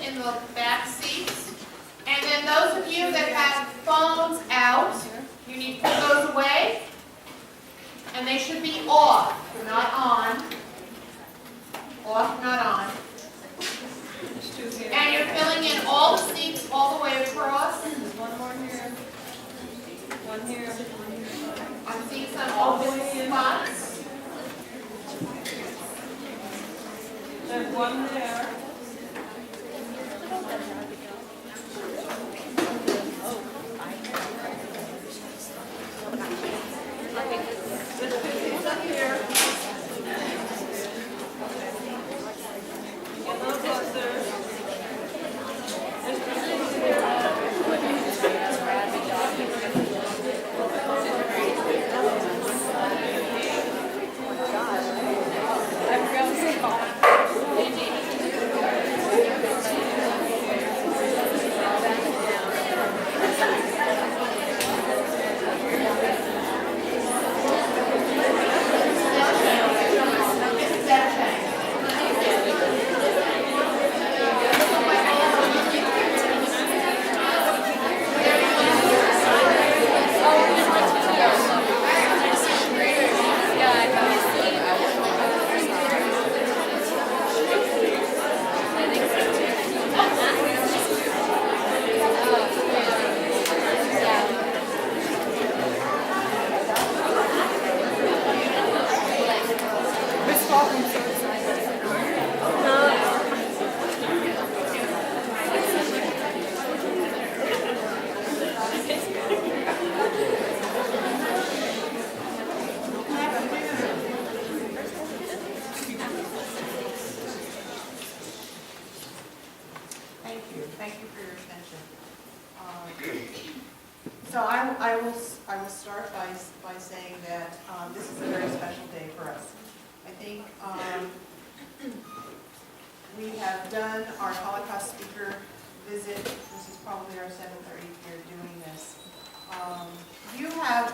sit in the back seats. And then those of you that have phones out, you need to put those away. And they should be off, not on. Off, not on. And you're filling in all the seats all the way across. One more here. One here. I'm seeing some open spots. There's one there. There's 50 up here. Get a little closer. There's 50 here. Thank you for your attention. So I will start by saying that this is a very special day for us. I think we have done our Holocaust speaker visit. This is probably our 7th or 8th year doing this. You have,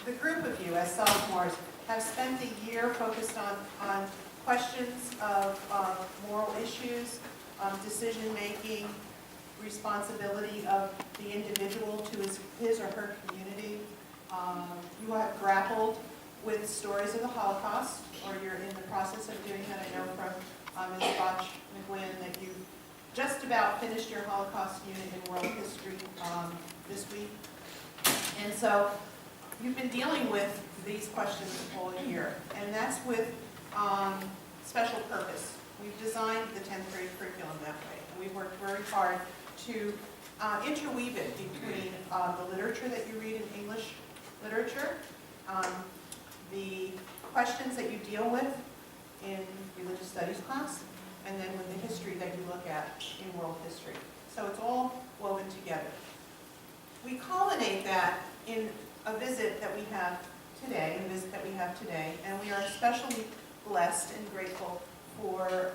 the group of you as sophomores, have spent the year focused on questions of moral issues, decision-making, responsibility of the individual to his or her community. You have grappled with stories of the Holocaust, or you're in the process of doing that. I know from Ms. Botch McGuinn that you just about finished your Holocaust unit in world history this week. And so you've been dealing with these questions all year, and that's with special purpose. We've designed the 10th grade curriculum that way, and we've worked very hard to interweave it between the literature that you read in English literature, the questions that you deal with in religious studies class, and then with the history that you look at in world history. So it's all woven together. We culminate that in a visit that we have today, and we are especially blessed and grateful for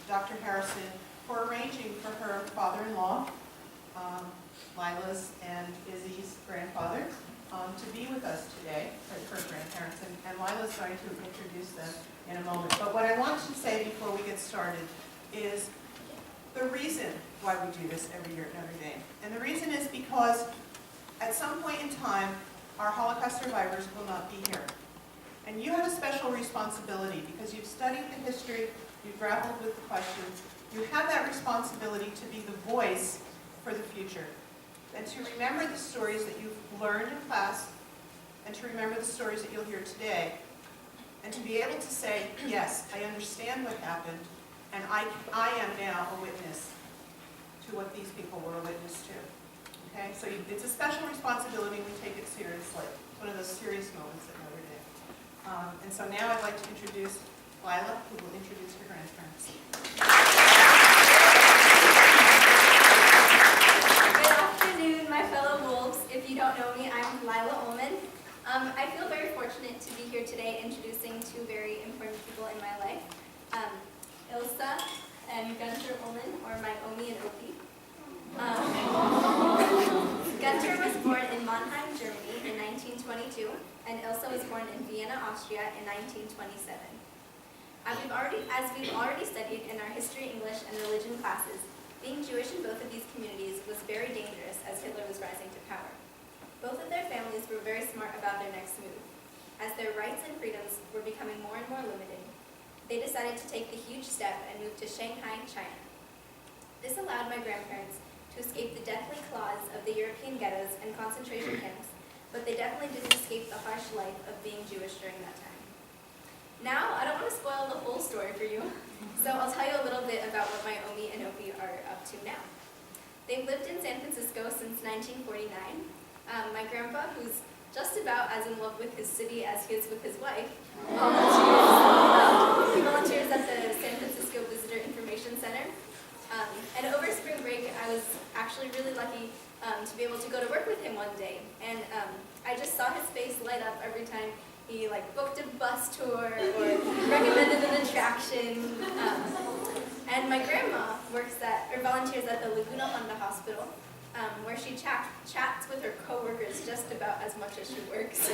Dr. Harrison for arranging for her father-in-law, Lila's and Izzy's grandfather, to be with us today, her grandparents, and Lila's going to introduce them in a moment. But what I want to say before we get started is the reason why we do this every year at Notre Dame. And the reason is because at some point in time, our Holocaust survivors will not be here. And you have a special responsibility because you've studied the history, you've grappled with the questions, you have that responsibility to be the voice for the future. And to remember the stories that you've learned in class, and to remember the stories that you'll hear today, and to be able to say, yes, I understand what happened, and I am now a witness to what these people were a witness to. Okay, so it's a special responsibility, and we take it seriously. It's one of those serious moments at Notre Dame. And so now I'd like to introduce Lila, who will introduce her grandparents. Good afternoon, my fellow wolves. If you don't know me, I'm Lila Ullman. I feel very fortunate to be here today introducing two very important people in my life, Ilsa and Gunter Ullman, or my Omi and Opie. Gunter was born in Mannheim, Germany in 1922, and Ilsa was born in Vienna, Austria in 1927. As we've already studied in our history, English, and religion classes, Being Jewish in both of these communities was very dangerous as Hitler was rising to power. Both of their families were very smart about their next move. As their rights and freedoms were becoming more and more limited, they decided to take the huge step and move to Shanghai, China. This allowed my grandparents to escape the deathly claws of the European ghettos and concentration camps, but they definitely didn't escape the harsh life of being Jewish during that time. Now, I don't want to spoil the whole story for you, so I'll tell you a little bit about what my Omi and Opi are up to now. They've lived in San Francisco since 1949. My grandpa, who's just about as in love with his city as he is with his wife, volunteers at the San Francisco Visitor Information Center. And over spring break, I was actually really lucky to be able to go to work with him one day. And I just saw his face light up every time he booked a bus tour or recommended an attraction. And my grandma volunteers at the Laguna Honda Hospital, where she chats with her coworkers just about as much as she works.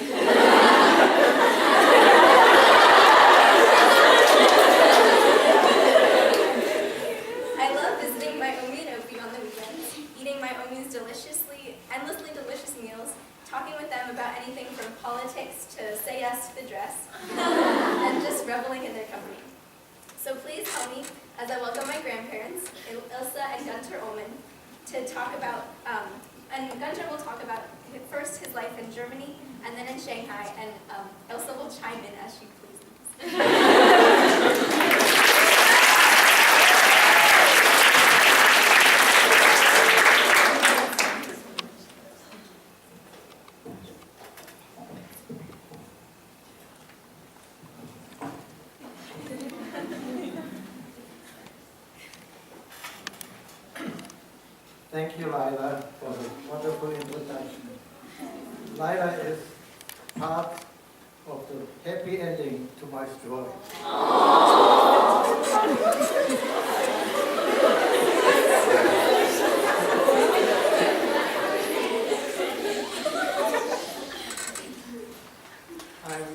I love visiting my Omi and Opi on the weekends, eating my Omi's endlessly delicious meals, talking with them about anything from politics to say yes to the dress, and just reveling in their company. So please help me as I welcome my grandparents, Ilsa and Gunter Ullman, to talk about, and Gunter will talk about first his life in Germany and then in Shanghai, and Ilsa will chime in as she pleases. Thank you, Lila, for the wonderful introduction. Lila is part of the happy ending to my story. I'm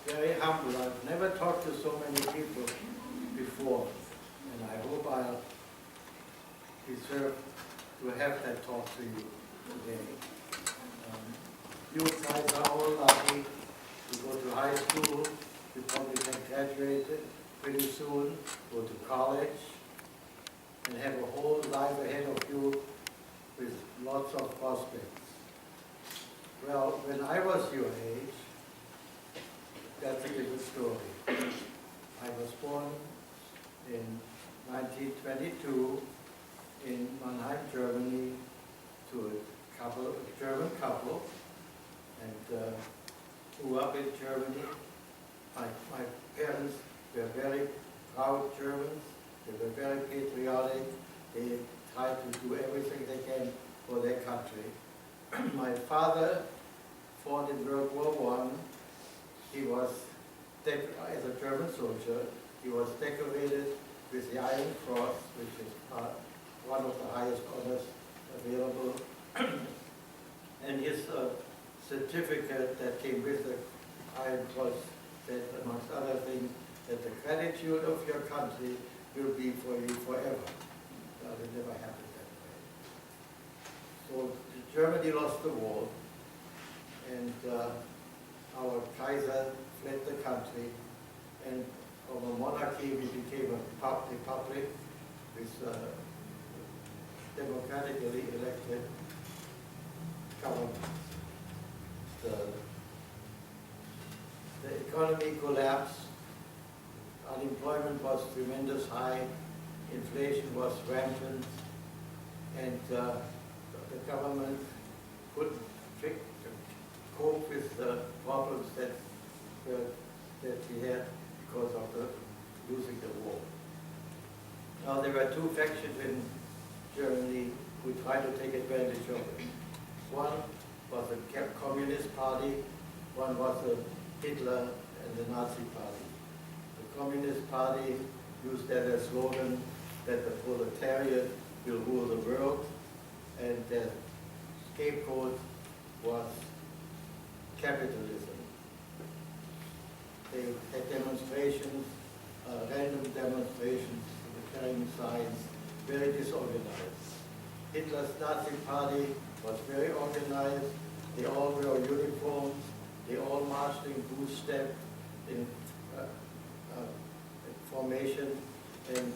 very humble. I've never talked to so many people before, and I hope I'll deserve to have that talk to you today. You guys are all lucky to go to high school, you probably have graduated pretty soon, go to college, and have a whole life ahead of you with lots of prospects. Well, when I was your age, that's a different story. I was born in 1922 in Mannheim, Germany, to a German couple, and grew up in Germany. My parents were very proud Germans. They were very patriotic. They tried to do everything they can for their country. My father fought in World War I. He was, as a German soldier, he was decorated with the Iron Cross, which is one of the highest honors available. And his certificate that came with the Iron Cross said, amongst other things, that the gratitude of your country will be for you forever. Well, it never happened that way. So Germany lost the war, and our Kaiser fled the country, and from a monarchy we became a republic with democratically elected government. The economy collapsed, unemployment was tremendous high, inflation was rampant, and the government couldn't cope with the problems that we had because of losing the war. Now there were two factions in Germany who tried to take advantage of it. One was the Communist Party, one was the Hitler and the Nazi Party. The Communist Party used that as slogan that the proletariat will rule the world, and their scapegoat was capitalism. They had demonstrations, random demonstrations, carrying signs very disorganized. Hitler's Nazi party was very organized. They all wore uniforms. They all marched in goose step, in formation, and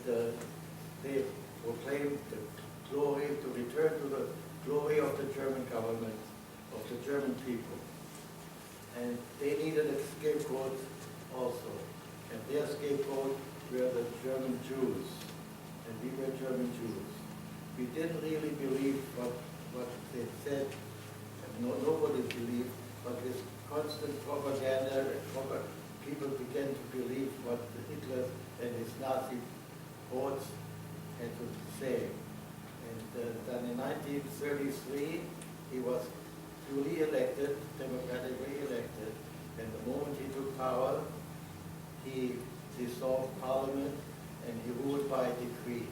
they proclaimed the glory, to return to the glory of the German government, of the German people. And they needed a scapegoat also. And their scapegoat were the German Jews. And we were German Jews. We didn't really believe what they said. Nobody believed, but this constant propaganda, people began to believe what Hitler and his Nazi hordes had to say. And then in 1933, he was duly elected, democratically elected, and the moment he took power, he dissolved parliament and he ruled by decree.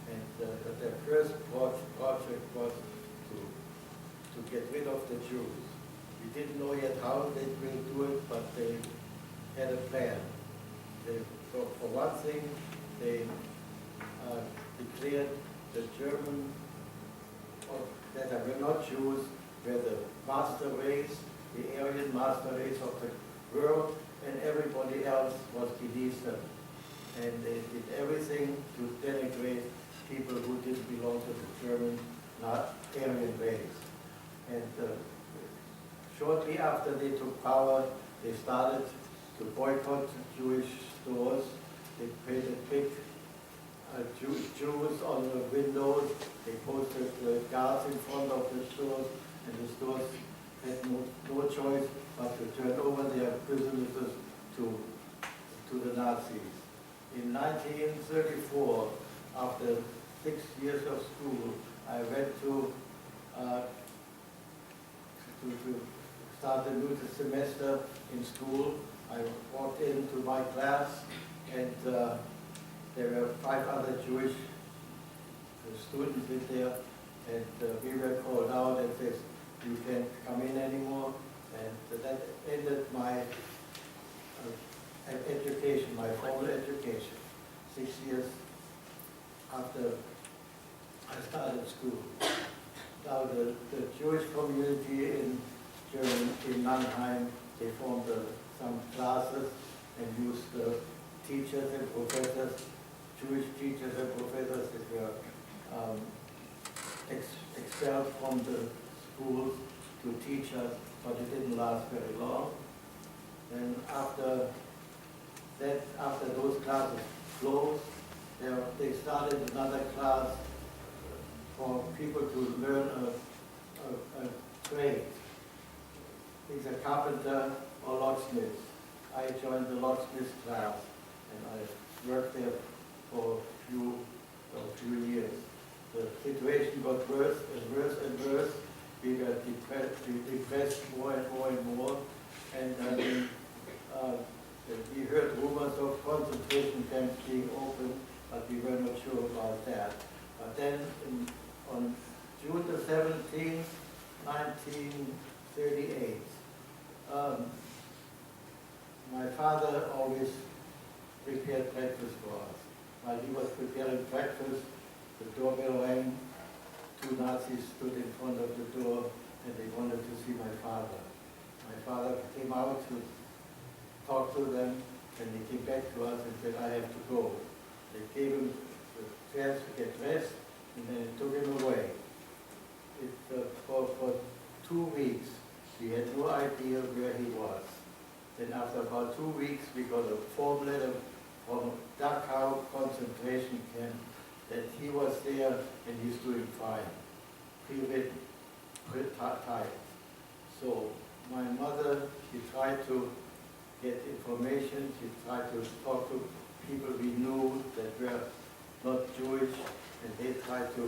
And the first project was to get rid of the Jews. We didn't know yet how they will do it, but they had a plan. So for one thing, they declared the German, that were not Jews, were the master race, the Aryan master race of the world, and everybody else was beneath them. And they did everything to denigrate people who didn't belong to the German Aryan race. And shortly after they took power, they started to boycott Jewish stores. They painted big Jews on the windows. They posted guards in front of the stores, and the stores had no choice but to turn over their businesses to the Nazis. In 1934, after 6 years of school, I went to start a new semester in school. I walked into my class, and there were 5 other Jewish students in there, and we were called out and says, "You can't come in anymore." And that ended my education, my formal education, 6 years after I started school. Now the Jewish community in Germany, in Mannheim, they formed some classes and used teachers and professors, Jewish teachers and professors that were expelled from the schools to teach us, but it didn't last very long. And after those classes closed, they started another class for people to learn a trade. He's a carpenter or locksmith. I joined the locksmith class, and I worked there for a few years. The situation got worse and worse and worse. We got depressed more and more and more, and we heard rumors of concentration camps being opened, but we were not sure about that. But then on June the 17th, 1938, my father always prepared breakfast for us. While he was preparing breakfast, the doorbell rang. 2 Nazis stood in front of the door, and they wanted to see my father. My father came out to talk to them, and he came back to us and said, "I have to go." They gave him the chance to get dressed, and then they took him away. For 2 weeks, we had no idea where he was. Then after about 2 weeks, we got a form letter from Dachau concentration camp that he was there and he's doing fine, pre-written, typed. So my mother, she tried to get information, she tried to talk to people we knew that were not Jewish, and they tried to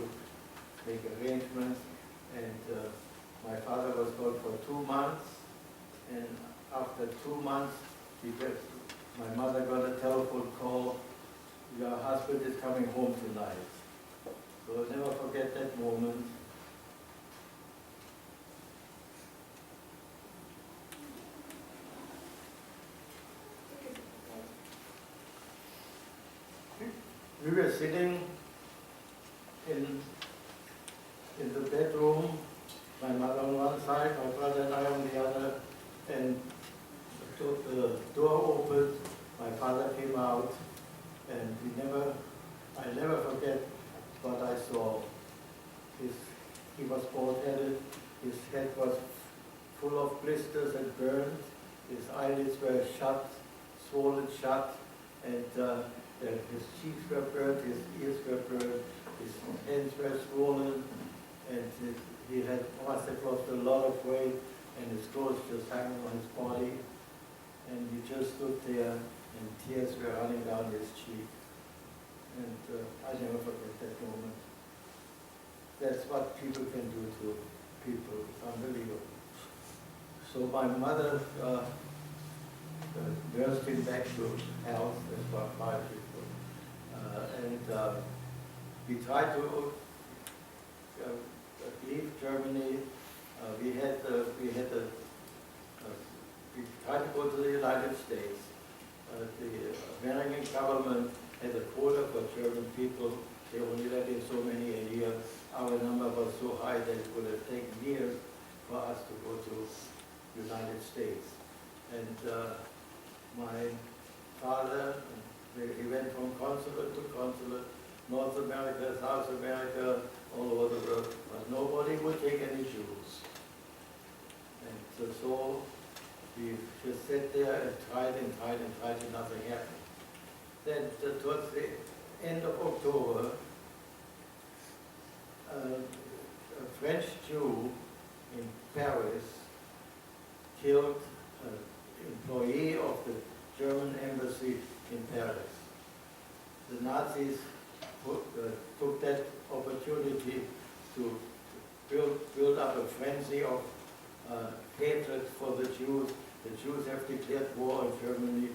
make arrangements. And my father was gone for 2 months, and after 2 months, my mother got a telephone call, "Your husband is coming home tonight." So I'll never forget that moment. We were sitting in the bedroom, my mother on one side, my brother and I on the other, and the door opened, my father came out, and I never forget what I saw. He was bald-headed, his head was full of blisters and burns, his eyelids were shut, swollen shut, and his cheeks were burnt, his ears were burnt, his hands were swollen, and he must have lost a lot of weight, and his clothes just hanging on his body, and he just stood there, and tears were running down his cheek. And I never forget that moment. That's what people can do to people. It's unbelievable. So my mother nursed him back to health, as what my people. And we tried to leave Germany. We tried to go to the United States. The American government had a quota for German people. They only let in so many a year. Our number was so high that it would have taken years for us to go to the United States. And my father, he went from consulate to consulate, North America, South America, all over the world, but nobody would take any Jews. And so we just sat there and tried, and nothing happened. Then towards the end of October, a French Jew in Paris killed an employee of the German embassy in Paris. The Nazis took that opportunity to build up a frenzy of hatred for the Jews. The Jews have declared war on Germany.